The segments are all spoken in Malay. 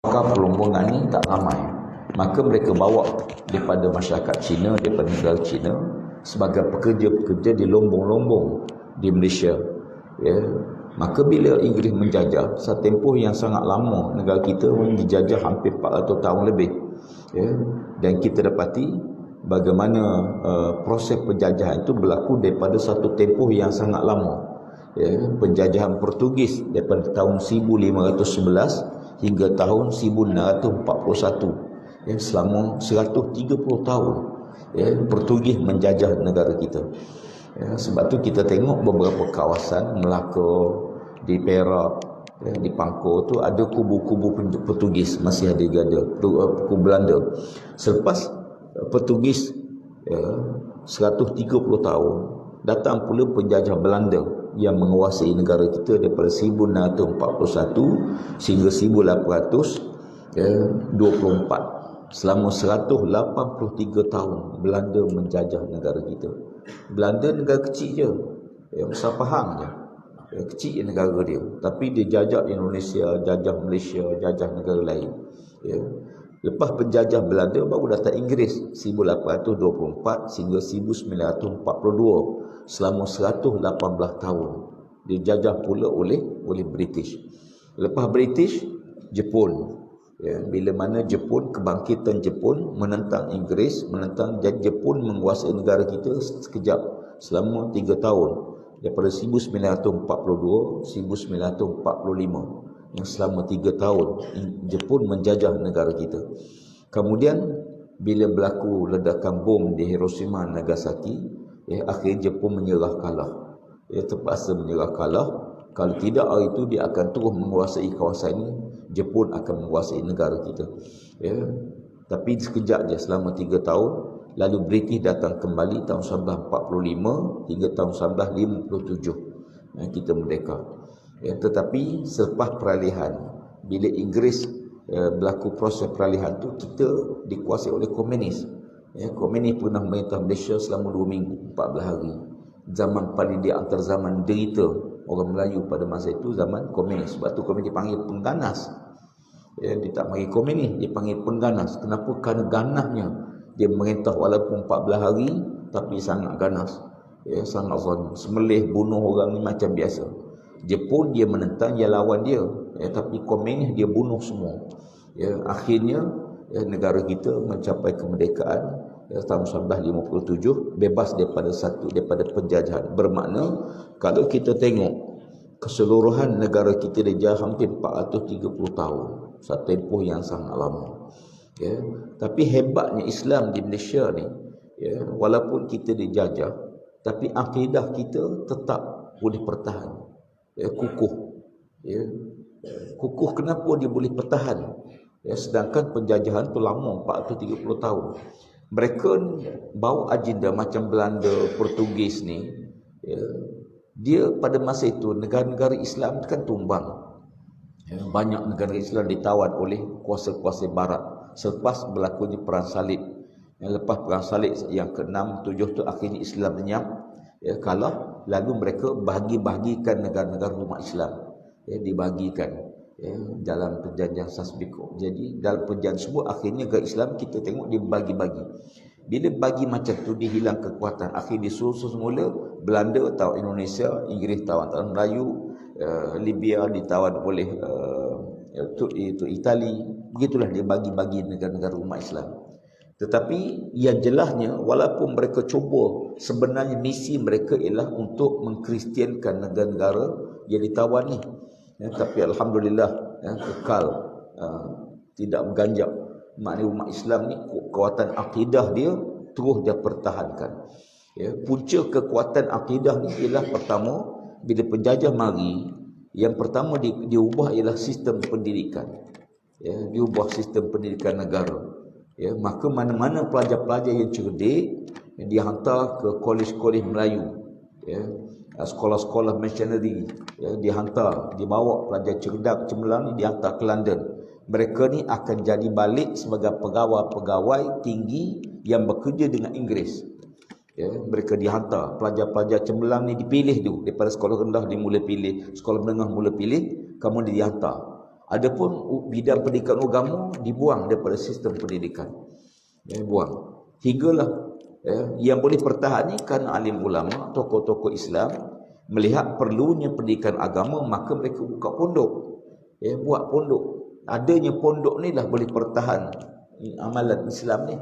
Maka perlombongan ni tak ramai. Maka mereka bawa daripada masyarakat Cina, daripada negara Cina sebagai pekerja-pekerja di lombong-lombong di Malaysia. Ya. Maka bila Inggeris menjajah, satu tempoh yang sangat lama, negara kita dijajah hampir 400 tahun lebih. Ya. Dan kita dapati bagaimana proses penjajahan itu berlaku daripada satu tempoh yang sangat lama. Ya. Penjajahan Portugis daripada tahun 1511 hingga tahun 1641. Ya, selama 130 tahun ya, Portugis menjajah negara kita. Ya, sebab tu kita tengok beberapa kawasan Melaka, di Perak, ya, di Pangkor tu ada kubu-kubu Portugis masih ada kubu Belanda. Selepas Portugis ya, 130 tahun datang pula penjajah Belanda yang menguasai negara kita daripada 1641 sehingga 1824. Selama 183 tahun Belanda menjajah negara kita. Belanda negara kecil je, besar Pahang je, kecil je negara dia, tapi dia jajah Indonesia, jajah Malaysia, jajah negara lain. Ya. Lepas penjajah Belanda baru datang Inggeris 1824 sehingga 1942. Selama 118 tahun dijajah pula oleh British. Lepas British, Jepun. Ya, bila mana Jepun, kebangkitan Jepun menentang Inggeris, jadi Jepun menguasai negara kita sekejap selama 3 tahun daripada 1942 1945. Yang selama 3 tahun Jepun menjajah negara kita. Kemudian bila berlaku ledakan bom di Hiroshima Nagasaki, ya, akhirnya Jepun menyerah kalah. Dia terpaksa menyerah kalah. Kalau tidak, hari itu dia akan terus menguasai kawasan ini. Jepun akan menguasai negara kita. Ya. Tapi sekejap je selama 3 tahun. Lalu British datang kembali tahun 1945 hingga tahun 1957. Ya, kita merdeka. Ya, tetapi selepas peralihan, bila Inggeris berlaku proses peralihan tu, kita dikuasai oleh komunis. Ya, komunis pernah merintah Malaysia selama 2 minggu, 14 hari. Zaman paling di antara zaman derita orang Melayu pada masa itu zaman komunis. Sebab tu komunis dipanggil pengganas. Ya, dia tak panggil komunis, dia panggil pengganas. Kenapa? Kerana ganasnya dia merintah walaupun 14 hari tapi sangat ganas. Ya, sangat zalim. Semelih, bunuh orang ni macam biasa. Jepun dia menentang, dia lawan dia. Ya, tapi komunis dia bunuh semua. Ya, akhirnya ya, negara kita mencapai kemerdekaan ya, tahun 1957, bebas daripada penjajahan. Bermakna kalau kita tengok keseluruhan negara kita dijajah hampir 430 tahun, satu tempoh yang sangat lama. Ya, tapi hebatnya Islam di Malaysia ni, ya, walaupun kita dijajah, tapi akidah kita tetap boleh bertahan. Ya, kukuh. Ya, kukuh. Kenapa dia boleh bertahan? Ya, sedangkan penjajahan tu lama, 430 tahun. Mereka bawa agenda macam Belanda, Portugis ni, ya, dia pada masa itu negara-negara Islam kan tumbang. Ya, banyak negara Islam ditawan oleh kuasa-kuasa barat selepas berlakunya perang salib. Ya, lepas perang salib yang ke-6, 7 tu akhirnya Islam lenyap, ya, kalah. Lalu mereka bahagi-bahagikan negara-negara umat Islam. Ya, dibagikan. Ya, dalam perjanjian Sasbiko. Jadi dalam perjanjian semua akhirnya ke Islam kita tengok dia bagi-bagi. Bila bagi macam tu dia hilang kekuatan. Akhir disuruh semula Belanda tawan Indonesia, Inggeris tawan Melayu, Libya ditawan oleh itu Itali. Begitulah dia bagi-bagi negara-negara umat Islam. Tetapi yang jelasnya walaupun mereka cuba, sebenarnya misi mereka ialah untuk mengkristiankan negara-negara yang ditawan ni. Ya, tapi alhamdulillah ya, kekal tidak berganjak. Maknanya umat Islam ni kekuatan akidah dia terus dia pertahankan. Ya, punca kekuatan akidah ni ialah pertama bila penjajah mari, yang pertama diubah ialah sistem pendidikan. Ya, diubah sistem pendidikan negara. Ya, maka mana-mana pelajar-pelajar yang cerdik yang dihantar ke kolej-kolej Melayu. Ya, sekolah-sekolah missionary ya, dibawa pelajar cerdak cemerlang ni dihantar ke London. Mereka ni akan jadi balik sebagai pegawai-pegawai tinggi yang bekerja dengan Inggeris. Ya, mereka dihantar, pelajar-pelajar cemerlang ni dipilih dulu daripada sekolah rendah, dia mula pilih, sekolah menengah mula pilih, kemudian dihantar. Adapun bidang pendidikan agama dibuang daripada sistem pendidikan. Buang. Hinggalah yang boleh pertahan ni kerana alim ulama, tokoh-tokoh Islam melihat perlunya pendidikan agama, maka mereka buka pondok. Buat pondok. Adanya pondok ni lah boleh pertahan amalan Islam ni.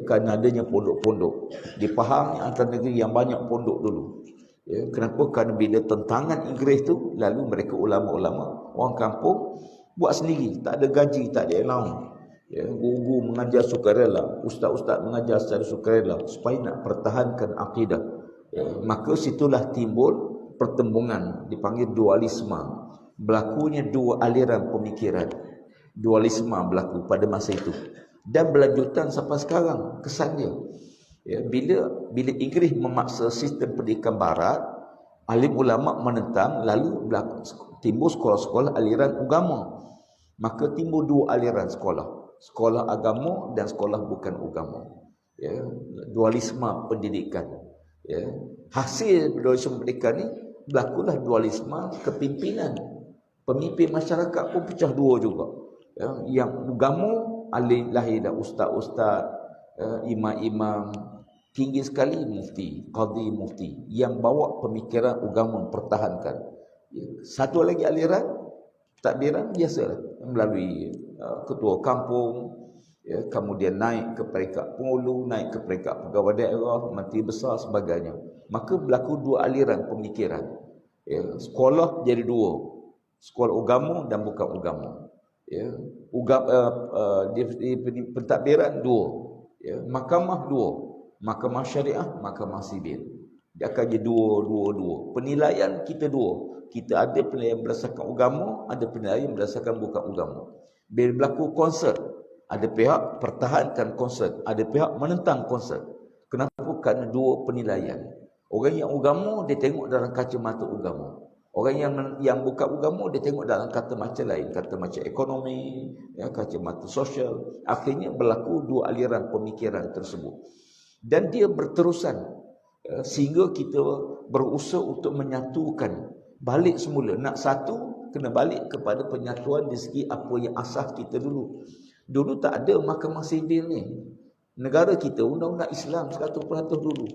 Kerana adanya pondok-pondok. Di Pahang ni antara negeri yang banyak pondok dulu. Kenapa? Kerana bila tentangan Inggeris tu, lalu mereka ulama-ulama, orang kampung buat sendiri, tak ada gaji, tak ada allowance. Guru mengajar sukarela, ustaz-ustaz mengajar secara sukarela supaya nak pertahankan akidah. Maka situlah timbul pertembungan, dipanggil dualisme. Berlakunya dua aliran pemikiran. Dualisme berlaku pada masa itu. Dan berlanjutan sampai sekarang kesan dia. Bila Inggeris memaksa sistem pendidikan barat, alim ulama menentang, lalu timbul sekolah-sekolah aliran agama. Maka timbul dua aliran sekolah. Sekolah agama dan sekolah bukan agama. Dualisme pendidikan. Hasil dualisme pendidikan ni berlakulah dualisme kepimpinan. Pemimpin masyarakat pun pecah dua juga. Yang agama lahir dah ustaz-ustaz, imam-imam, tinggi sekali mufti, qadhi mufti yang bawa pemikiran agama mempertahankan. Satu lagi aliran takbiran biasalah melalui ketua kampung, kemudian naik ke peringkat penghulu, naik ke peringkat pegawai daerah, menteri besar sebagainya. Maka berlaku dua aliran pemikiran. Sekolah jadi dua, sekolah agama dan bukan agama. Pentadbiran dua, mahkamah dua, mahkamah syariah, mahkamah sibil. Dia akan jadi dua. Penilaian kita dua. Kita ada penilaian berdasarkan agama, ada penilaian berdasarkan bukan agama. Bila berlaku konsert, ada pihak pertahankan konsert, ada pihak menentang konsert. Kenapa? Kerana dua penilaian. Orang yang agama dia tengok dalam kacamata agama. Orang yang bukan agama dia tengok dalam kacamata lain, kacamata ekonomi, kacamata sosial. Akhirnya berlaku dua aliran pemikiran tersebut. Dan dia berterusan sehingga kita berusaha untuk menyatukan balik semula. Nak satu, kena balik kepada penyatuan di segi apa yang asas kita dulu. Dulu tak ada mahkamah sivil ni. Negara kita undang-undang Islam 100% dulu.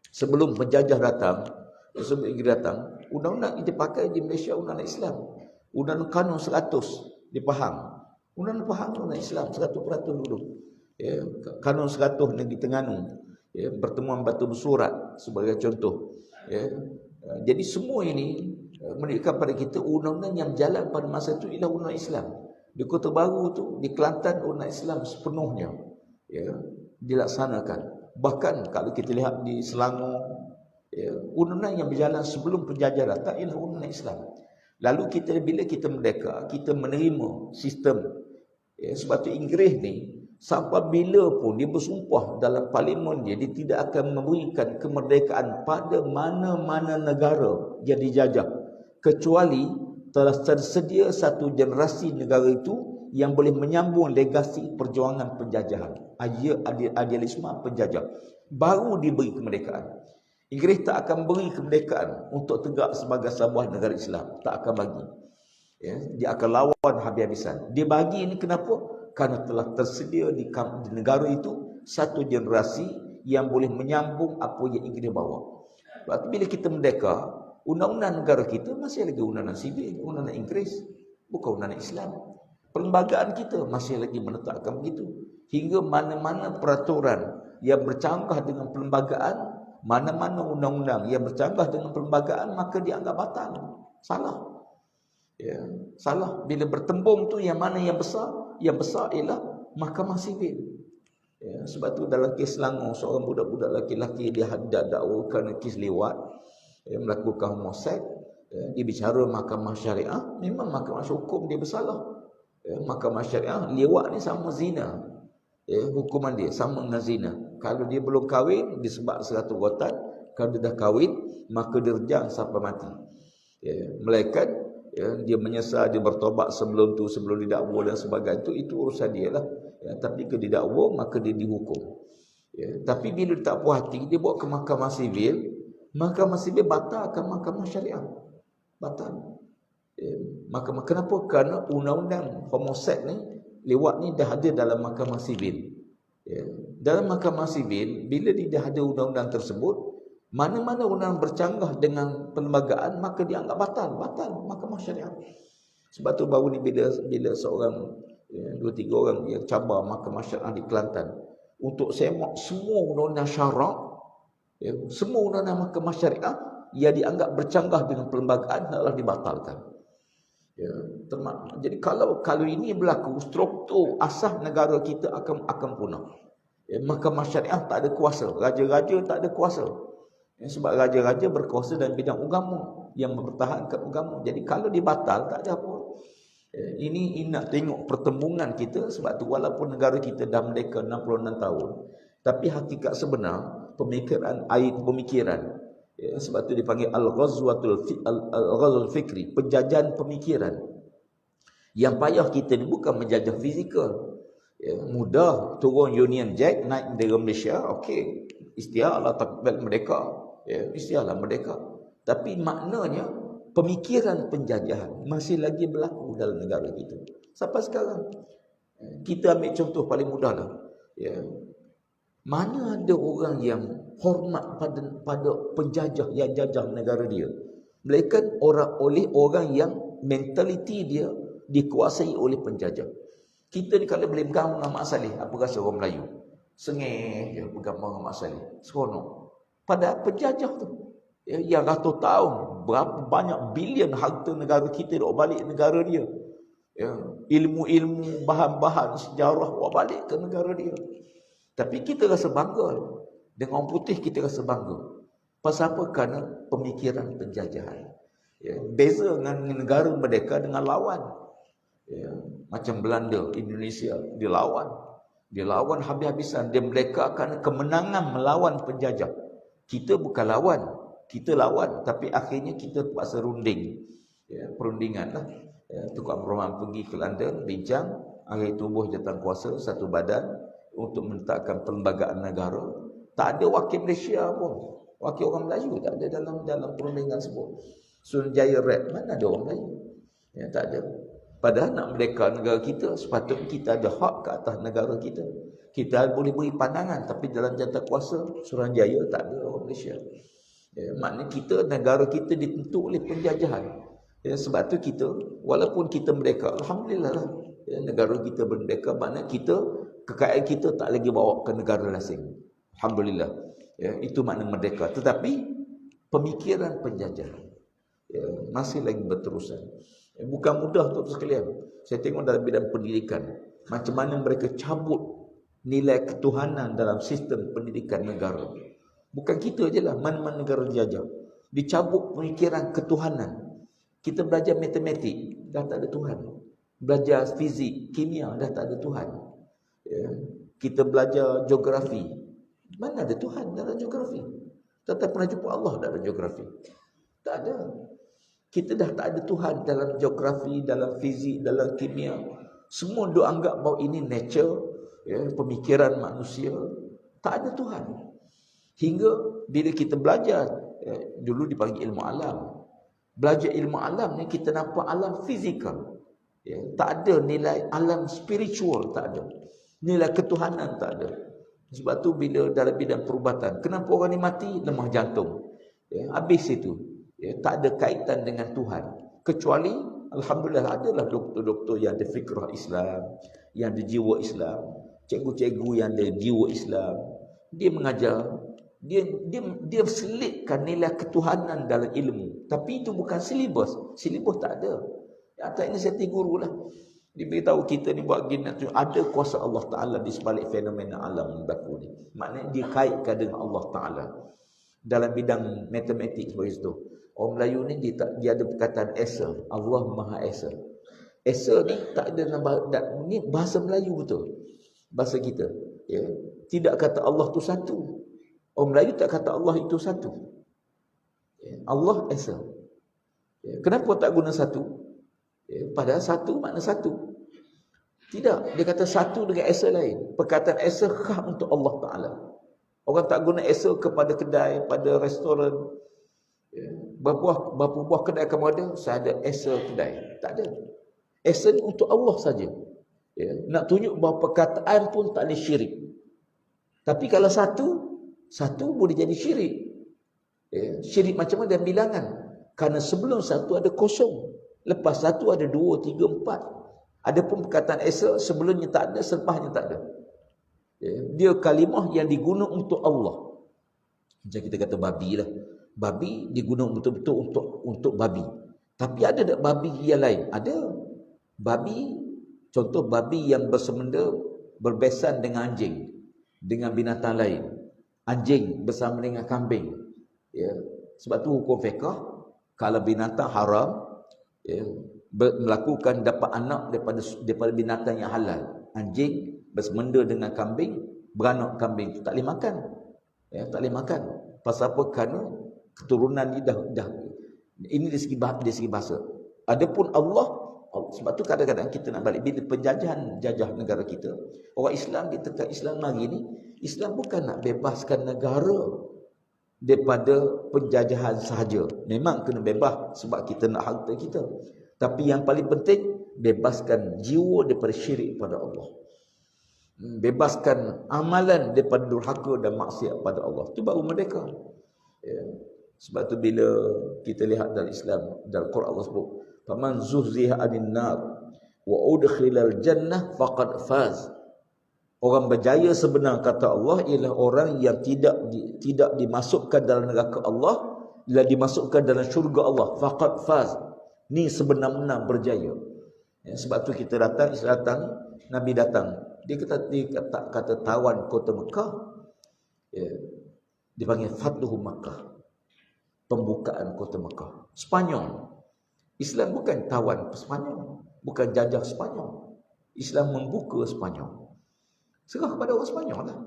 Sebelum penjajah datang, sebelum Inggeris datang, undang-undang yang dipakai di Malaysia undang-undang Islam. Undang-undang Kanun 100 di Pahang. Undang-undang Pahang undang-undang Islam 100% dulu. Kanun 100 Negeri Terengganu. Pertemuan Batu Bersurat sebagai contoh. Jadi semua ini menunjukkan pada kita undang-undang yang jalan pada masa itu ialah undang Islam. Di Kota Baru tu, di Kelantan, undang Islam sepenuhnya dilaksanakan. Bahkan kalau kita lihat di Selangor, undang-undang yang berjalan sebelum penjajah datang ialah undang Islam. Lalu bila kita merdeka, kita menerima sistem. Sebab tu Inggeris ni sampai bila pun dia bersumpah dalam parlimen dia tidak akan memberikan kemerdekaan pada mana-mana negara yang dijajah, kecuali telah tersedia satu generasi negara itu yang boleh menyambung legasi perjuangan penjajahan, idealisme penjajah, baru diberi kemerdekaan. Inggeris tak akan beri kemerdekaan untuk tegak sebagai sebuah negara Islam, tak akan bagi. Dia akan lawan habis-habisan. Dia bagi ini kenapa? Kerana telah tersedia di negara itu satu generasi yang boleh menyambung apa yang Inggeris bawa. Sebab bila kita merdeka, undang-undang negara kita masih lagi undang-undang sivil, undang-undang Inggeris, bukan undang-undang Islam. Perlembagaan kita masih lagi menetapkan begitu. Hingga mana-mana peraturan yang bercanggah dengan perlembagaan, mana-mana undang-undang yang bercanggah dengan perlembagaan, maka dianggap batal. Salah. Salah. Bila bertembung tu yang mana yang besar? Yang besar ialah mahkamah sivil. Sebab tu dalam kes Selangor, seorang budak-budak lelaki-lelaki dia hadap dakwa kerana kes lewat, melakukan homoseks, dia bicara mahkamah syariah, memang mahkamah hukum dia bersalah. Mahkamah syariah, lewat ni sama zina. Hukuman dia sama dengan zina. Kalau dia belum kahwin, disebab 100 rotan. Kalau dia dah kahwin, maka dia rejam sampai mati. Malaikat dia menyesal, dia bertobat sebelum tu, sebelum didakwa dan sebagainya, itu urusan dia lah. Tapi kalau didakwa, maka dia dihukum. Tapi bila dia tak puas hati, dia bawa ke mahkamah sivil. Mahkamah sivil batalkan mahkamah syariah. Batal. Maka kenapa? Kerana undang-undang homoseks ni, lewat ni dah ada dalam mahkamah sivil. Ya. Dalam mahkamah sivil, bila dia dah ada undang-undang tersebut, mana-mana undang bercanggah dengan perlembagaan, maka dianggap batal mahkamah syariah. Sebab tu baru ni bila seorang, 2-3 orang yang cabar mahkamah syariah di Kelantan untuk semak semua undang-undang syarak, semua undang-undang mahkamah syariah yang dianggap bercanggah dengan perlembagaan adalah dibatalkan. Jadi kalau ini berlaku, struktur asas negara kita akan punah. Mahkamah syariah tak ada kuasa, raja-raja tak ada kuasa. Sebab raja-raja berkuasa dalam bidang agama, yang mempertahankan agama. Jadi kalau dibatal, tak ada apa. Ini nak tengok pertembungan kita. Sebab tu walaupun negara kita dah merdeka 66 tahun, tapi hakikat sebenar pemikiran, sebab tu dipanggil al-ghazwatul fikri, penjajahan pemikiran. Yang payah kita ni bukan menjajah fizikal. Mudah turun Union Jack, naik negara Malaysia, okey, istialah takbir merdeka, istialah merdeka. Tapi maknanya pemikiran penjajahan masih lagi berlaku dalam negara kita sampai sekarang. Kita ambil contoh paling mudah lah. Mana ada orang yang hormat pada penjajah yang jajah negara dia, melainkan orang yang mentaliti dia dikuasai oleh penjajah. Kita ni kalau boleh pegang dengan Mak Saleh, apa rasa orang Melayu? Sengih je pegang dengan Mak Saleh, seronok. Pada penjajah tu, yang ratus tahun, berapa banyak bilion harta negara kita bawa balik negara dia. Ilmu-ilmu, bahan-bahan sejarah bawa balik ke negara dia. Tapi kita rasa bangga. Dengan orang putih kita rasa bangga. Pasal apa? Kerana pemikiran penjajahan. Beza dengan negara merdeka dengan lawan. Macam Belanda, Indonesia, dia lawan habis-habisan. Dia merdeka kerana kemenangan melawan penjajah. Kita bukan lawan, kita lawan, tapi akhirnya kita terpaksa runding. Perundingan lah. Tukar Abdurrahman pergi ke London, bincang, akhir tubuh jawatan kuasa satu badan untuk menetapkan perlembagaan negara. Tak ada wakil Malaysia pun, wakil orang Melayu tak ada dalam perundingan tersebut. Sunjaya Red, mana ada orang Melayu? Tak ada. Padahal nak merdeka negara kita, sepatutnya kita ada hak ke atas negara kita. Kita boleh beri pandangan, tapi dalam jawatan kuasa Suruhanjaya tak ada orang Malaysia. Maknanya kita, negara kita ditentu oleh penjajahan. Sebab tu kita, walaupun kita merdeka, alhamdulillah lah, negara kita merdeka, maknanya kita, kekayaan kita tak lagi bawa ke negara asing. Alhamdulillah. Itu makna merdeka. Tetapi pemikiran penjajahan masih lagi berterusan. Bukan mudah tu sekalian. Saya tengok dalam bidang pendidikan, macam mana mereka cabut nilai ketuhanan dalam sistem pendidikan negara. Bukan kita je lah, mana-mana negara dijajah, dicabut pemikiran ketuhanan. Kita belajar matematik, dah tak ada Tuhan. Belajar fizik, kimia, dah tak ada Tuhan. Kita belajar geografi, mana ada Tuhan dalam geografi? Tak pernah jumpa Allah dalam geografi. Tak ada. Kita dah tak ada Tuhan dalam geografi, dalam fizik, dalam kimia. Semua duk anggap bahawa ini nature, pemikiran manusia. Tak ada Tuhan. Hingga bila kita belajar, dulu dipanggil ilmu alam. Belajar ilmu alam ni kita nampak alam fizikal. Tak ada nilai alam spiritual, tak ada. Nilai ketuhanan tak ada. Sebab tu bila dalam bidang perubatan, kenapa orang ni mati? Lemah jantung. Habis itu. Tak ada kaitan dengan Tuhan. Kecuali, alhamdulillah, adalah doktor-doktor yang ada fikrah Islam, yang ada jiwa Islam, cikgu-cikgu yang ada jiwa Islam. Dia mengajar, dia selitkan nilai ketuhanan dalam ilmu. Tapi itu bukan silibus. Silibus tak ada. Atas inisiatif guru lah. Dia beritahu kita ni buat gini, ada kuasa Allah Ta'ala di sebalik fenomena alam yang berlaku ni. Maknanya dia kaitkan dengan Allah Ta'ala. Dalam bidang matematik seperti itu. Orang Melayu ni dia ada perkataan Esa. Allah Maha Esa. Esa ni tak ada nama, ni bahasa Melayu betul. Bahasa kita. Tidak kata Allah tu satu. Orang Melayu tak kata Allah itu satu. Allah Esa. Kenapa tak guna satu? Padahal satu makna satu. Tidak, dia kata satu dengan Esa lain. Perkataan Esa khas untuk Allah Ta'ala. Orang tak guna Esa kepada kedai, pada restoran. Berapa buah kedai kamu ada? Saya ada esa kedai. Tak ada. Esa ni untuk Allah saja. Ya. Nak tunjuk bahawa perkataan pun tak boleh syirik. Tapi kalau satu boleh jadi syirik. Ya. Syirik macam mana? Dan bilangan. Karena sebelum satu ada kosong. Lepas satu ada 2, 3, 4. Adapun perkataan esa sebelumnya tak ada, selepasnya tak ada. Ya. Dia kalimah yang digunakan untuk Allah. Macam kita kata babi lah. Babi digunakan betul-betul untuk babi. Tapi ada tak babi yang lain? Ada. Babi, contoh babi yang bersemenda berbesan dengan anjing, dengan binatang lain. Anjing bersama dengan kambing. Ya. Sebab tu hukum fiqh, kalau binatang haram, ya, melakukan dapat anak daripada binatang yang halal. Anjing bersemenda dengan kambing, beranak kambing tu tak boleh makan. Ya, tak boleh makan. Pasal apa? Kerana keturunan ni dah ini dari segi bahasa. Adapun Allah, sebab tu kadang-kadang kita nak balik bila jajah negara kita. Orang Islam kita kat Islam hari ni, Islam bukan nak bebaskan negara daripada penjajahan sahaja. Memang kena bebas sebab kita nak harta kita. Tapi yang paling penting, bebaskan jiwa daripada syirik pada Allah. Bebaskan amalan daripada durhaka dan maksiat pada Allah. Itu baru merdeka. Ya. Sebab tu bila kita lihat dalam Islam, dalam Quran Allah sebut, "Faman zuhziha 'anil nar wa udkhilal jannah faqad faz." Orang berjaya sebenar kata Allah ialah orang yang tidak dimasukkan dalam neraka Allah, dan dimasukkan dalam syurga Allah. Faqad faz. Ni sebenar-benar berjaya. Ya, sebab tu kita datang, Islam datang, Nabi datang. Dia kata tawan kota Mekah. Ya. Dipanggil Fathuhu Makkah. Pembukaan kota Mekah. Spanyol. Islam bukan tawan Spanyol, bukan jajah Spanyol. Islam membuka Spanyol. Serah kepada orang Spanyol lah.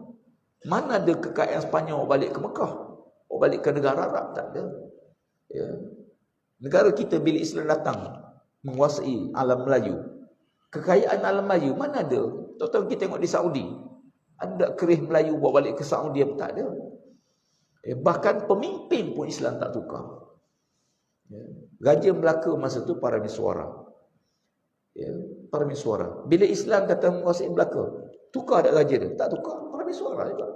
Mana ada kekayaan Spanyol balik ke Mekah? Balik ke negara Arab? Tak ada. Ya. Negara kita bila Islam datang menguasai alam Melayu, kekayaan alam Melayu mana ada? Tuan-tuan kita tengok di Saudi, ada kerih Melayu bawa balik ke Saudi pun tak ada. Bahkan pemimpin pun Islam tak tukar. Raja Melaka masa tu Parameswara. Parameswara. Bila Islam datang menguasai Melaka, tukar tak raja dia? Tak tukar. Parameswara juga.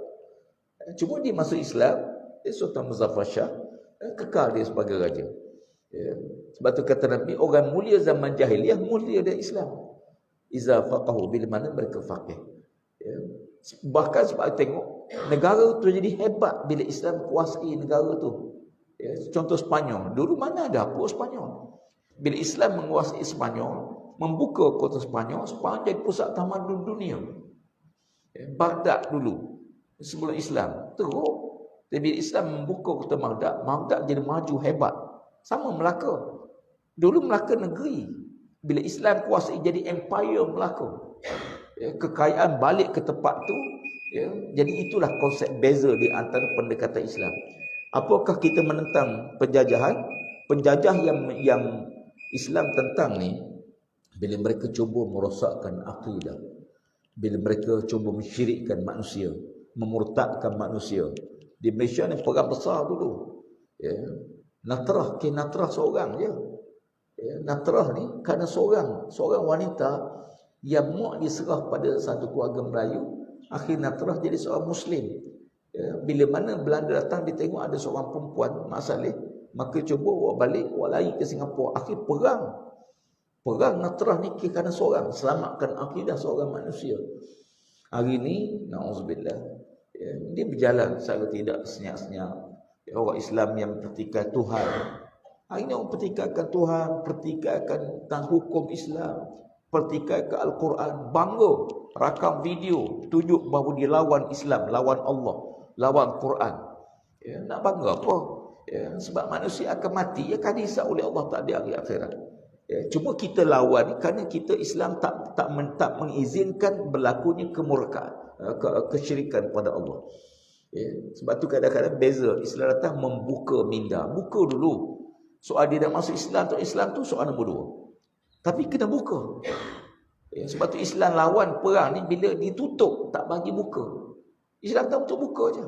Cuma dia masuk Islam, Sultan Muzaffar Shah, kekal dia sebagai raja. Sebab tu kata Nabi, orang mulia zaman jahiliah mulia dari Islam. Iza faqahu, bila mana mereka faqih. Bahkan sebab tengok negara tu jadi hebat bila Islam kuasai negara tu. Contoh Spanyol, dulu mana ada apa Spanyol. Bila Islam menguasai Spanyol, membuka kota Spanyol, Spanyol jadi pusat tamadun dunia. Baghdad dulu sebelum Islam teruk. Tapi bila Islam membuka kota Baghdad jadi maju hebat. Sama Melaka. Dulu Melaka negeri. Bila Islam kuasai jadi empire Melaka. Kekayaan balik ke tempat tu. Jadi itulah konsep beza di antara pendekatan Islam. Apakah kita menentang penjajahan? Penjajah yang Islam tentang ni, bila mereka cuba merosakkan akidah, bila mereka cuba mensyirikkan manusia, memurtadkan manusia. Di Malaysia ni perang besar dulu. Natrah seorang je. Natrah ni kerana seorang wanita yang muak diserah pada satu keluarga Melayu, akhir Natrah jadi seorang Muslim. Bila mana Belanda datang, dia tengok ada seorang perempuan Mak Saleh, maka cuba bawa balik, bawa lari ke Singapura. Akhir perang Natrah ni kerana seorang, selamatkan akidah seorang manusia. Hari ni na'udzubillah, dia berjalan secara tidak senyap-senyap. Orang Islam yang pertikaikan Tuhan. Hari ini orang pertikaikan Tuhan, pertikaikan tentang hukum Islam, pertikaikan Al-Quran, bangga, rakam video, tunjuk bahawa dia lawan Islam, lawan Allah, lawan Quran. Nak bangga apa? Sebab manusia akan mati, akan dihisab oleh Allah tak di hari akhirat. Cuma kita lawan kerana kita Islam tak mengizinkan berlakunya kemurkaan, kesyirikan pada Allah. Sebab tu kadang-kadang beza. Islam datang membuka minda. Buka dulu. Soal dia dah masuk Islam atau Islam tu soal nombor 2. Tapi kena buka. Sebab tu Islam lawan perang ni bila ditutup, tak bagi buka. Islam tak untuk buka je.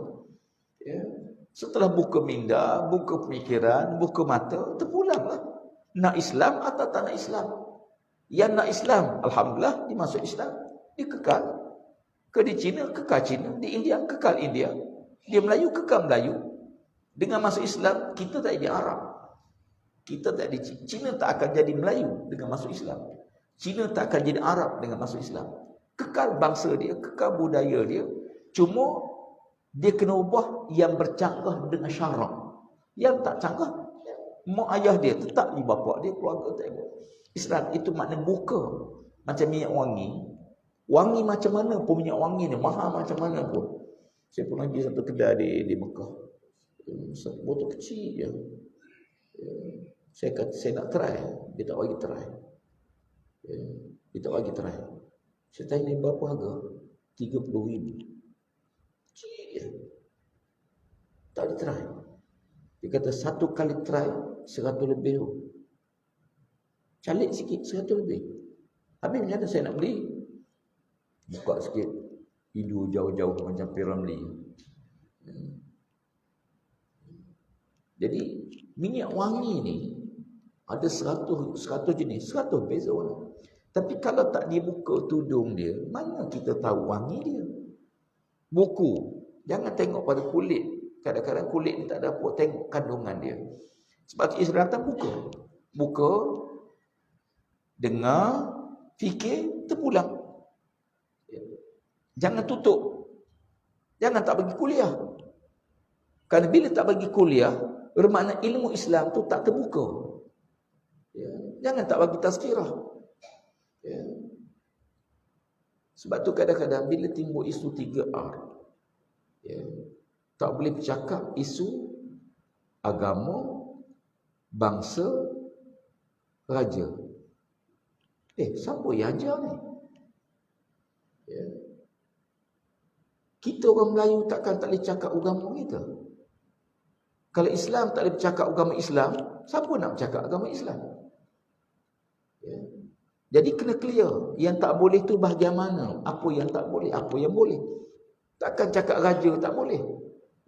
Setelah buka minda, buka pemikiran, buka mata, terpulanglah. Nak Islam atau tak nak Islam? Yang nak Islam, alhamdulillah, dia masuk Islam. Dia kekal. Ke di Cina, kekal Cina. Di India, kekal India. Dia Melayu, kekal Melayu. Dengan masuk Islam, kita tak jadi Arab. Kita tak jadi Cina, tak akan jadi Melayu dengan masuk Islam. Cina tak akan jadi Arab dengan masuk Islam. Kekal bangsa dia, kekal budaya dia. Cuma dia kena ubah yang bercanggah dengan syarak. Yang tak canggah, mak ayah dia tetap di bapa dia, keluarga tak ikut. Islam itu makna buka. Macam minyak wangi. Wangi macam mana pun minyak wangi ni, mahal macam mana pun. Saya pun pergi satu kedai di Mekah. Botol kecil je. Saya kata saya nak try. Dia tak bagi try. Dia tak bagi try. Saya tanya ni berapa harga? 30,000. Kecil je. Tak ada try. Dia kata satu kali try 100 lebih. Calik sikit 100 lebih. Habis macam mana saya nak beli? Buka sikit. Hidu jauh-jauh macam Piramli. Jadi minyak wangi ni ada 100 jenis, 100 beza warna. Tapi kalau tak dibuka tudung dia, mana kita tahu wangi dia? Buku, jangan tengok pada kulit. Kadang-kadang kulit ni tak ada apa, tengok kandungan dia. Sebab tu Islam datang buka, dengar, fikir, terpulang. Jangan tutup. Jangan tak bagi kuliah. Kerana bila tak bagi kuliah, bermakna ilmu Islam tu tak terbuka. Jangan tak bagi tazkirah. Sebab tu kadang-kadang bila timbul isu 3R, tak boleh bercakap isu agama, bangsa, raja. Siapa yang ajar ni? Kita orang Melayu takkan tak boleh cakap agama kita. Kalau Islam tak boleh bercakap agama Islam, siapa nak bercakap agama Islam? Jadi kena clear. Yang tak boleh tu bahagian mana? Apa yang tak boleh, apa yang boleh. Takkan cakap raja tak boleh.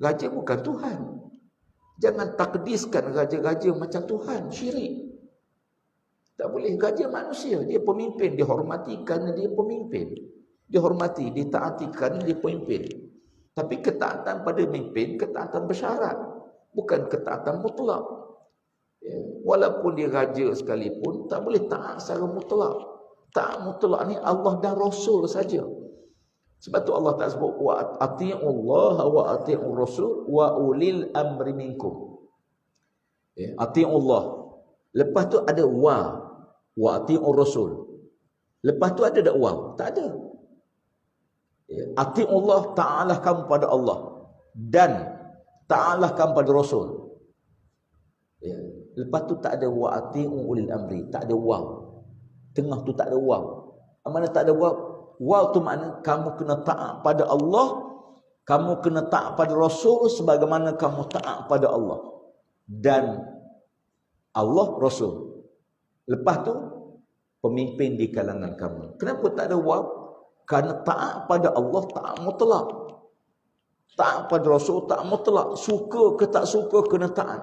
Raja bukan Tuhan. Jangan takdiskan raja-raja macam Tuhan. Syirik. Tak boleh. Raja manusia. Dia pemimpin. Dihormati kerana dia pemimpin. Dihormati, ditaati kerana dia pemimpin. Tapi ketaatan pada pemimpin, ketaatan bersyarat. Bukan ketaatan mutlak. Walaupun dia raja sekalipun, tak boleh taat secara mutlak. Taat mutlak ni Allah dan Rasul saja. Sebab tu Allah tak sebut wa ati'ullah wa ati'ur rasul wa ulil amri minkum. Ati'ullah. Lepas tu ada wa ati'ur rasul. Lepas tu ada tak wa? Tak ada. Ati'ullah, ta'alah kamu pada Allah, dan ta'alah kamu pada Rasul. Lepas tu tak ada wa ati'u ulil amri, tak ada waw. Tengah tu tak ada waw. Mana tak ada waw? Waw tu makna kamu kena taat pada Allah, kamu kena taat pada Rasul sebagaimana kamu taat pada Allah dan Allah Rasul. Lepas tu pemimpin di kalangan kamu. Kenapa tak ada waw? Kerana taat pada Allah taat mutlak. Taat pada Rasul taat mutlak. Suka ke tak suka kena taat.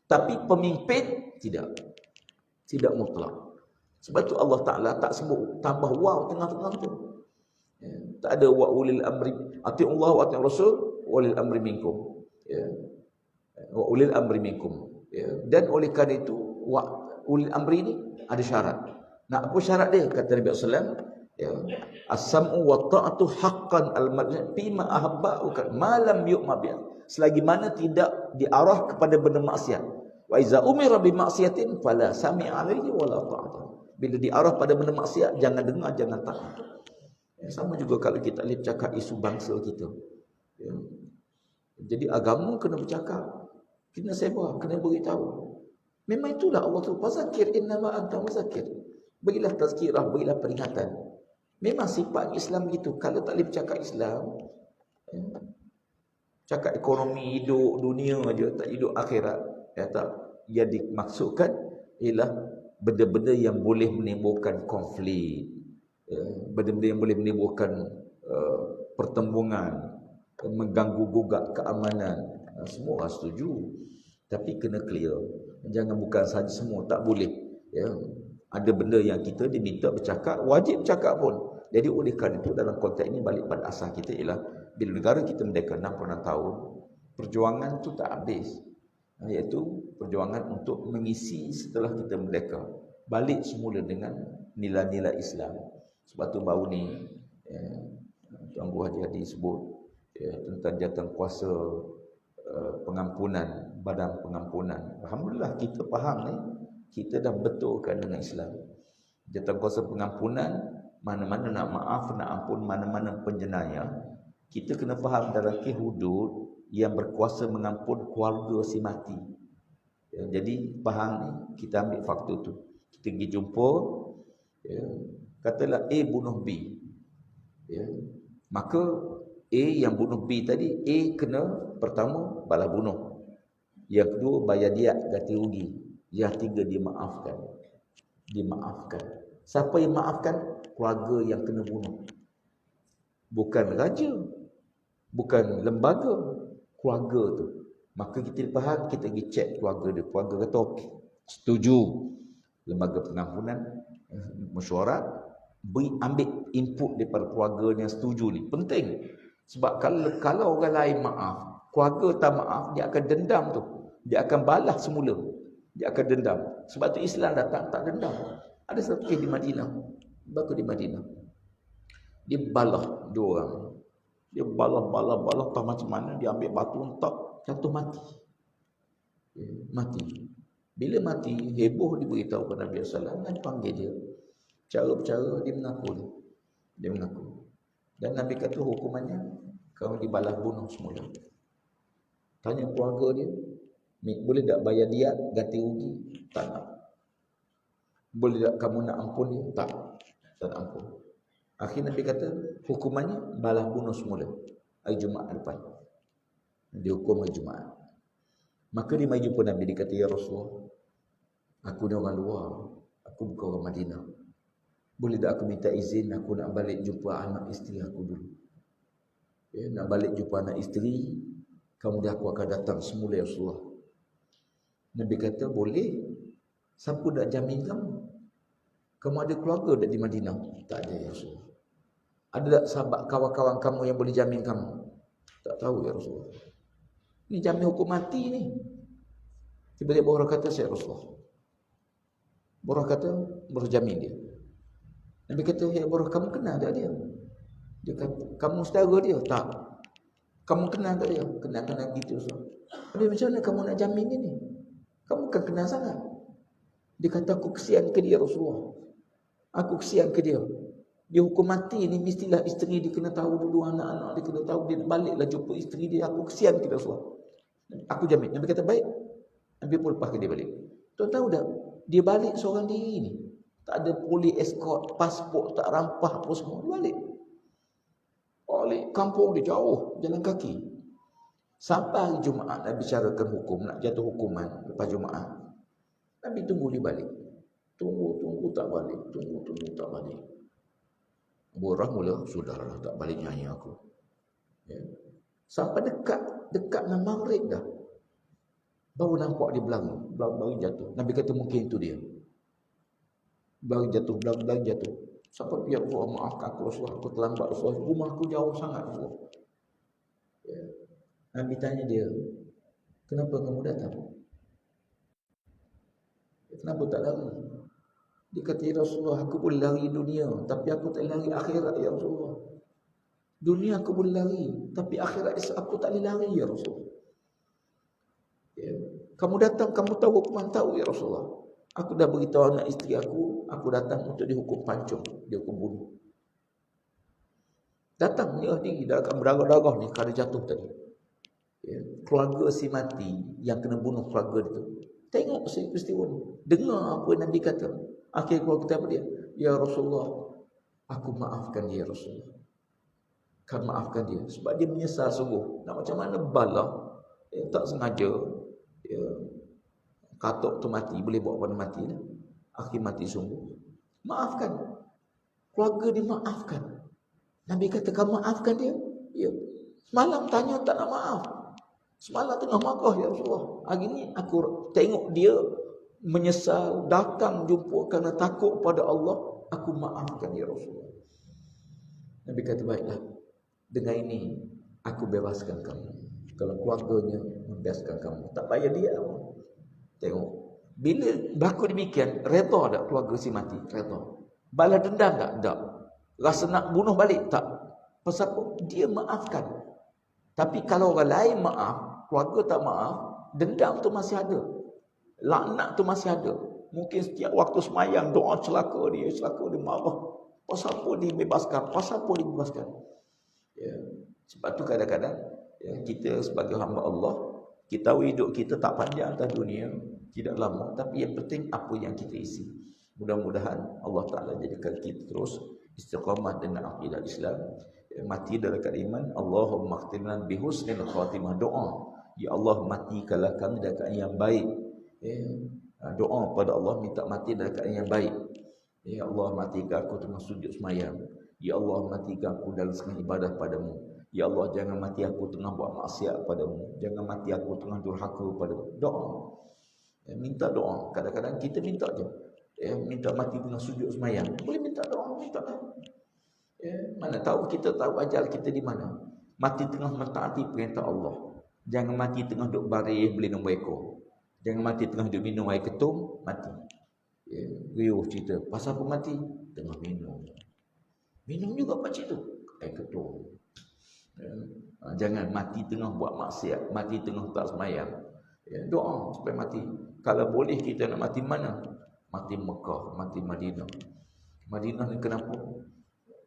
Tapi pemimpin tidak. Tidak mutlak. Sebab tu Allah Ta'ala tak sebut tambah waw tengah-tengah tu. Tak ada wa ulil amri. Ati'ullah wa ati'ur rasul wa ulil amri minkum. Wa ulil amri minkum. Dan oleh kerana itu wa ulil amri ni ada syarat. Nak apa syarat dia? Kata Nabi SAW, as-sam'u wa ta'atu haqqan al-mar'i fima ahabba'u ma lam yu'ma bi. Selagi mana tidak diarah kepada benda maksiat. Wa iza umira bi maksiatin fala sami'a alaihi wala ta'ata. Bila diarah pada benda maksiat, jangan dengar, jangan taat. Sama juga kalau kita boleh bercakap isu bangsa kita. Jadi agama kena bercakap, kena sebar, kena beritahu. Memang itulah Allah tu, fazakir innama anta muzakir. Bagilah tazkirah, bagilah peringatan. Memang sifat Islam gitu. Kalau tak boleh bercakap Islam, cakap ekonomi, hidup dunia aja, tak hidup akhirat. Tak. Yang dimaksudkan ialah benda-benda yang boleh menimbulkan konflik, benda-benda yang boleh menimbulkan pertembungan, mengganggu gugat keamanan. Semua orang setuju. Tapi kena clear. Jangan bukan saja semua, tak boleh. Ya. Ada benda yang kita diminta bercakap, wajib bercakap pun. Jadi oleh kerana itu dalam konteks ini balik pada asal kita ialah bila negara kita merdeka 66 tahun, perjuangan tu tak habis. Iaitu perjuangan untuk mengisi setelah kita merdeka. Balik semula dengan nilai-nilai Islam. Sebab tu baru ni Tuan Guru Haji Hadi sebut tentang jawatan kuasa pengampunan, badan pengampunan. Alhamdulillah kita faham ni, kita dah betulkan dengan Islam. Jawatan kuasa pengampunan, mana-mana nak maaf, nak ampun mana-mana penjenayah, kita kena faham dalam hudud yang berkuasa mengampun keluarga si mati. Jadi faham ni, kita ambil faktor tu. Kita pergi jumpa, katalah A bunuh B. Maka A yang bunuh B tadi, A kena pertama balas bunuh. Yang kedua bayar diat ganti rugi. Yang tiga dimaafkan. Dimaafkan. Siapa yang maafkan? Keluarga yang kena bunuh. Bukan raja. Bukan lembaga. Keluarga tu. Maka kita faham, kita pergi cek keluarga dia. Keluarga kata okey, setuju. Lembaga pengampunan mesyuarat, ambil input daripada keluarga yang setuju ni. Penting. Sebab kalau orang lain maaf, keluarga tak maaf, dia akan dendam tu. Dia akan balas semula. Dia akan dendam. Sebab tu Islam datang tak dendam. Ada satu kes di Madinah. Berapa di Madinah? Dia balah dua orang. Dia balah tak macam mana. Dia ambil batu entak, jatuh mati. Mati. Bila mati, heboh diberitahu kepada Nabi SAW. Nabi panggil dia. Cara-cara dia mengaku. Dia mengaku. Dan Nabi kata hukumannya, kau dibalas bunuh semula. Tanya keluarga dia, boleh tak bayar diat, ganti rugi? Tak nak. Boleh tak kamu nak ampun dia? Tak. Tak nak ampun. Akhirnya Nabi kata, hukumannya balas bunuh semula. Hari Jumaat depan. Dihukum hari Jumaat. Maka dia mari jumpa Nabi, dia kata, ya Rasulullah, aku ni orang luar. Aku bukan orang Madinah. Boleh tak aku minta izin, aku nak balik jumpa anak isteri aku dulu. Nak balik jumpa anak isteri, kemudian aku akan datang semula ya Rasulullah. Nabi kata, boleh. Siapa nak jamin kamu? Kamu ada keluarga tak di Madinah? Tak ada ya Rasulullah. Ada tak sahabat kawan-kawan kamu yang boleh jamin kamu? Tak tahu ya Rasulullah. Ni jamin hukum mati ni. Tiba-tiba orang kata, saya Rasulullah. Borah kata, borah jamin dia. Nabi kata, ya borah, kamu kenal tak dia? Dia kata, kamu saudara dia? Tak. Kamu kenal tak dia? Kenal-kenal gitu. Nabi, macam mana kamu nak jamin dia ni? Kamu kan kenal sangat. Dia kata, aku kesian ke dia Rasulullah. Aku kesian ke dia. Dia hukum mati ni, mestilah isteri dia kena tahu dulu, anak-anak dia kena tahu. Dia baliklah jumpa isteri dia. Aku kesian ke dia Rasulullah. Aku jamin. Nabi kata, baik. Nabi pun lepaskan dia balik. Tuan tahu tak? Dia balik seorang diri ni. Tak ada polis escort, pasport, tak rampah apa semua. Dia balik. Balik kampung dia jauh, jalan kaki. Sampai hari Jumaat, Nabi bicarakan hukum, nak jatuh hukuman lepas Jumaat. Nabi tunggu dia balik. Tunggu tak balik. Tunggu tak balik. Borah mula, sudahlah tak balik nyanyi aku. Ya. Sampai dekat nak maghrib dah. Baru nampak dia berlari jatuh. Nabi kata mungkin itu dia. Berlari jatuh. Sampai dia, Allah maafkan aku Rasulullah, aku terlambat Rasulullah. Rumah aku jauh sangat Rasulullah. Ya. Nabi tanya dia, kenapa kamu datang? Kenapa tak lari? Dia kata, ya Rasulullah, aku boleh lari dunia, tapi aku tak lari akhirat ya Rasulullah. Dunia aku boleh lari, tapi akhirat aku tak boleh lari ya Rasulullah. Ya. Kamu datang, kamu tahu hukuman, tahu ya Rasulullah. Aku dah beritahu anak isteri aku datang untuk dihukum pancung, dihukum bunuh. Datang ni diri dalam berdarah-darah ni kerana jatuh tadi. Ya. Keluarga si mati yang kena bunuh keluarga itu. Tengok si peristiwa ni. Dengar apa Nabi kata. Akhir keluar kita apa dia? Ya Rasulullah, aku maafkan dia Rasulullah. Kan maafkan dia. Sebab dia menyesal sungguh. Nak macam mana bala. Tak sengaja. Ya. Katuk tu mati. Boleh bawa pada mati lah. Akhir mati sungguh. Maafkan. Keluarga dia maafkan. Nabi kata, kamu maafkan dia? Ya. Semalam tanya tak nak maaf. Semalam tengah marah ya Rasulullah. Hari ni aku tengok dia menyesal, datang jumpa kerana takut pada Allah, aku maafkan ya Rasulullah. Nabi kata, baiklah, dengan ini aku bebaskan kamu. Kalau keluarganya membebaskan kamu, tak payah dia. Tengok, bila berlaku demikian, reda tak keluarga si mati? Reda. Balas dendam tak? Tak. Rasa nak bunuh balik? Tak. Pasal apa? Dia maafkan. Tapi kalau orang lain maaf, keluarga tak maaf, dendam tu masih ada, laknat tu masih ada. Mungkin setiap waktu semayang doa celaka dia marah. Pasal apa dibebaskan? Pasal apa dibebaskan? Ya. Sebab tu kadang-kadang ya, kita sebagai hamba Allah, kita tahu hidup kita tak panjang atas dunia, tidak lama, tapi yang penting apa yang kita isi. Mudah-mudahan Allah Ta'ala jadikan kita terus istiqamah dengan akidah Islam, mati dalam iman. Allahumma khtimna bihusnil khatimah. Doa, ya Allah matikanlah kami dalam keadaan yang baik. Doa pada Allah, minta mati dalam keadaan yang baik. Ya Allah matikan aku tengah sujud semayang. Ya Allah matikan aku dalam setengah ibadah padamu. Ya Allah jangan mati aku tengah buat maksiat padamu. Jangan mati aku tengah durhaka padamu. Doa, minta doa. Kadang-kadang kita minta je, minta mati tengah sujud semayang. Boleh minta doa, minta lah. Mana tahu, kita tahu ajal kita di mana. Mati tengah mentaati perintah Allah. Jangan mati tengah duduk baris beli nombor ekor. Jangan mati tengah duduk minum air ketum, mati. Riuh cerita, pasal apa mati? Tengah minum. Minum juga pakcik tu, air ketum. Jangan mati tengah buat maksiat, mati tengah tak semayang. Doa supaya mati. Kalau boleh kita nak mati mana? Mati Mekah, mati Madinah. Madinah ni kenapa?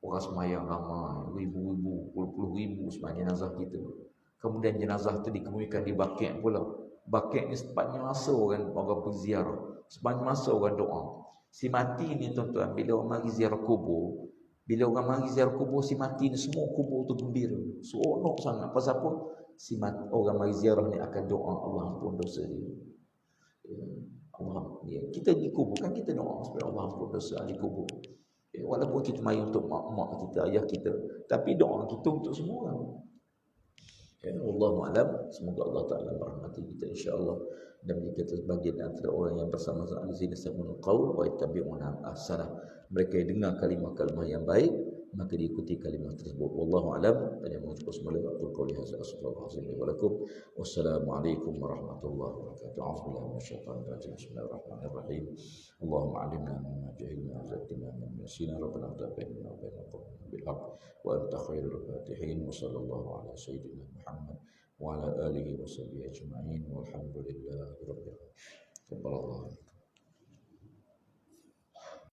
Orang semayang ramai, ribu-ribu, puluh-puluh ribu semayang jenazah kita. Kemudian jenazah tu dikemudikan di Baqi' pula. Baqi' ni sepanjang masa orang berziarah, sepanjang masa orang doa. Si mati ni tuan-tuan, bila orang mari ziarah kubur, bila orang mari ziarah kubur si mati ni, semua kubur tu gembira, seronok sangat. Pasal apa? Si mati, orang mari ziarah ni akan doa, Allah ampun dosa dia. Allah, kita di kubur kan kita doa supaya Allah ampun dosa ahli kubur. Walaupun kita mari untuk mak kita, ayah kita, tapi doa kita untuk semua orang. Wallahu a'lam. Semoga Allah Ta'ala merahmati kita insya-Allah dan kita sebagian antara orang yang bersama-sama di sini sami'ul qaul wa yattabi'una ahsanah. Mereka yang dengar kalimah-kalimah yang baik, maka diikuti kalimah tersebut. Wallahu a'lam. Dan yang mengucapkan semula aqul qouli hadza astaghfirullahalazim wa lakum. Wassalamualaikum warahmatullahi wabarakatuh. A'udzubillahi minasyaitonir rajim. Bismillahirrahmanirrahim. Allahumma 'allimna ma jahilna wa zakkina ma nasina. Rabbana taqabbal minna bil haqq wa anta khairul fatihin. Wa sallallahu ala sayyidina Muhammad wa ala alihi wa sahbihi ajma'in. Walhamdulillahi rabbil alamin.